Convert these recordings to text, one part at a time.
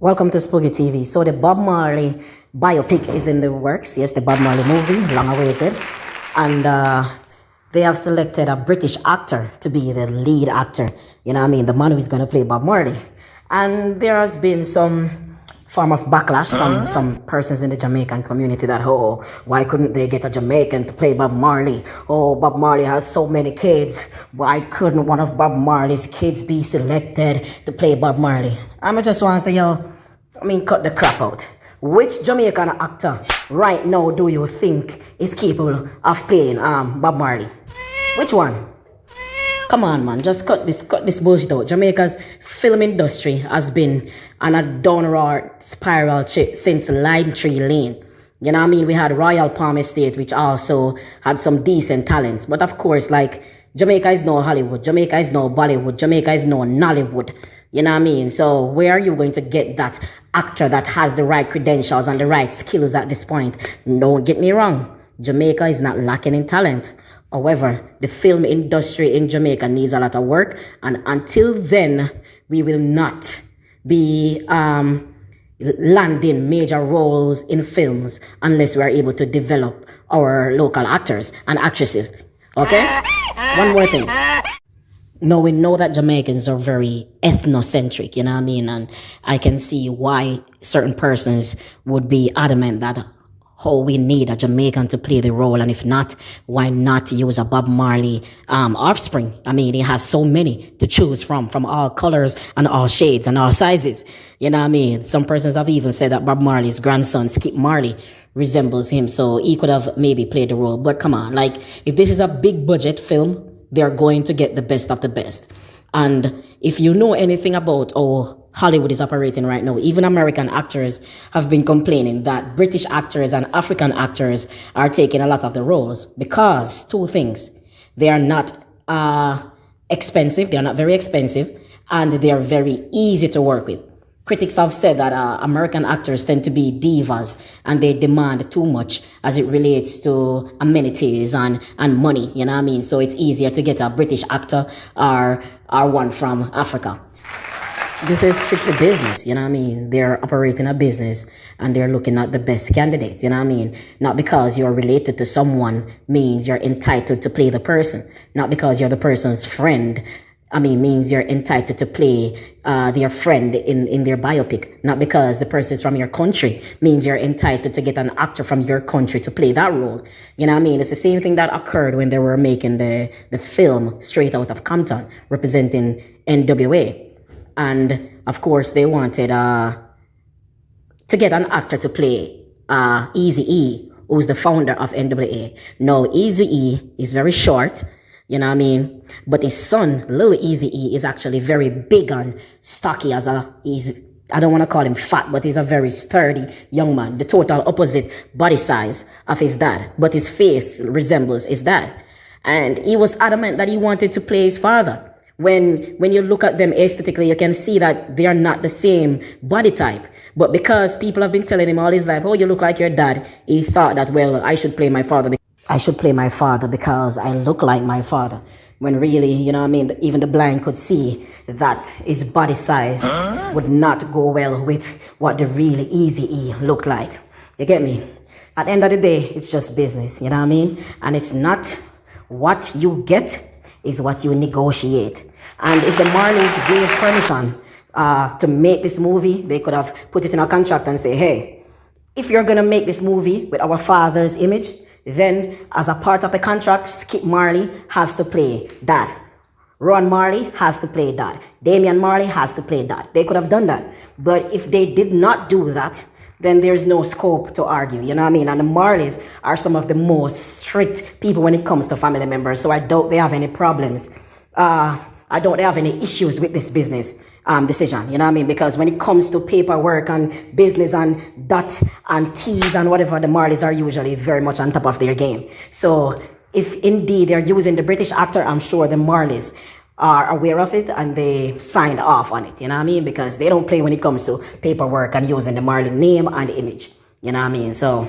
Welcome to Spooky TV. So the Bob Marley biopic is in the works. Yes, the Bob Marley movie, long awaited. And they have selected a British actor to be the lead actor. You know what I mean? The man who is going to play Bob Marley. And there has been some form of backlash from some persons in the Jamaican community that, oh, why couldn't they get a Jamaican to play Bob Marley? Oh, Bob Marley has so many kids. Why couldn't one of Bob Marley's kids be selected to play Bob Marley? I just want to say, cut the crap out. Which Jamaican actor right now do you think is capable of playing Bob Marley? Which one? Come on, man, just cut this bullshit out. Jamaica's film industry has been on a downward spiral since Lime Tree Lane. You know what I mean? We had Royal Palm Estate, which also had some decent talents. But of course, like, Jamaica is no Hollywood. Jamaica is no Bollywood. Jamaica is no Nollywood. You know what I mean? So where are you going to get that actor that has the right credentials and the right skills at this point? Don't get me wrong. Jamaica is not lacking in talent. However, the film industry in Jamaica needs a lot of work. And until then, we will not be landing major roles in films unless we are able to develop our local actors and actresses. Okay? One more thing. Now, we know that Jamaicans are very ethnocentric, you know what I mean? And I can see why certain persons would be adamant that, oh, we need a Jamaican to play the role. And if not, why not use a Bob Marley offspring? I mean, he has so many to choose from all colors and all shades and all sizes. You know what I mean? Some persons have even said that Bob Marley's grandson, Skip Marley, resembles him. So he could have maybe played the role. But come on, like, if this is a big budget film, they're going to get the best of the best. And if you know anything about how Hollywood is operating right now, even American actors have been complaining that British actors and African actors are taking a lot of the roles because two things. They are not expensive. They are not very expensive. And they are very easy to work with. Critics have said that American actors tend to be divas and they demand too much as it relates to amenities and money, you know what I mean? So it's easier to get a British actor or one from Africa. This is strictly business, you know what I mean? They're operating a business and they're looking at the best candidates, you know what I mean? Not because you're related to someone means you're entitled to play the person. Not because you're the person's friend means you're entitled to play their friend in their biopic. Not because the person is from your country means you're entitled to get an actor from your country to play that role. You know what I mean? It's the same thing that occurred when they were making the film Straight Out of Compton, representing NWA. And, of course, they wanted to get an actor to play Eazy-E, who's the founder of NWA. Now, Eazy-E is very short, you know what I mean? But his son, Lil Eazy-E, is actually very big and stocky I don't want to call him fat, but he's a very sturdy young man. The total opposite body size of his dad. But his face resembles his dad. And he was adamant that he wanted to play his father. When you look at them aesthetically, you can see that they are not the same body type. But because people have been telling him all his life, oh, you look like your dad, he thought that, well, I should play my father because I look like my father. When really, you know what I mean, even the blind could see that his body size would not go well with what the really Eazy-E looked like. You get me? At the end of the day, it's just business, you know what I mean? And it's not what you get, is what you negotiate. And if the Marleys gave permission to make this movie, they could have put it in a contract and say, hey, if you're going to make this movie with our father's image, then as a part of the contract, Skip Marley has to play Dad. Ron Marley has to play Dad. Damian Marley has to play Dad. They could have done that. But if they did not do that, then there's no scope to argue, you know what I mean? And the Marleys are some of the most strict people when it comes to family members, so I doubt they have any problems. I doubt they have any issues with this business decision, you know what I mean? Because when it comes to paperwork and business and dot and T's and whatever, the Marleys are usually very much on top of their game. So if indeed they're using the British actor, I'm sure the Marleys are aware of it and they signed off on it, you know what I mean? Because they don't play when it comes to paperwork and using the Marley name and image, you know what I mean? So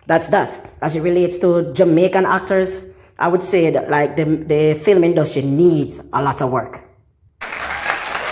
that's that. As it relates to Jamaican actors, I would say that, like, the film industry needs a lot of work.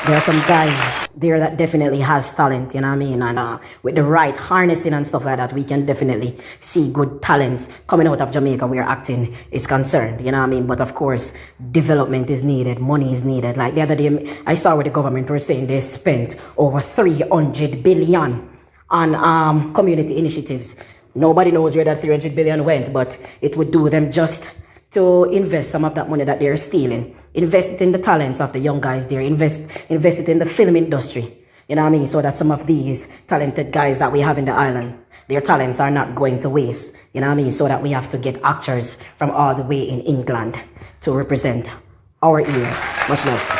There are some guys there that definitely has talent, you know what I mean? And with the right harnessing and stuff like that, we can definitely see good talents coming out of Jamaica where acting is concerned, you know what I mean? But of course, development is needed, money is needed. Like the other day, I saw where the government were saying they spent over 300 billion on community initiatives. Nobody knows where that 300 billion went, but it would do them just to invest some of that money that they're stealing. Invest it in the talents of the young guys there. Invest it in the film industry. You know what I mean? So that some of these talented guys that we have in the island, their talents are not going to waste. You know what I mean? So that we have to get actors from all the way in England to represent our ears. Much love.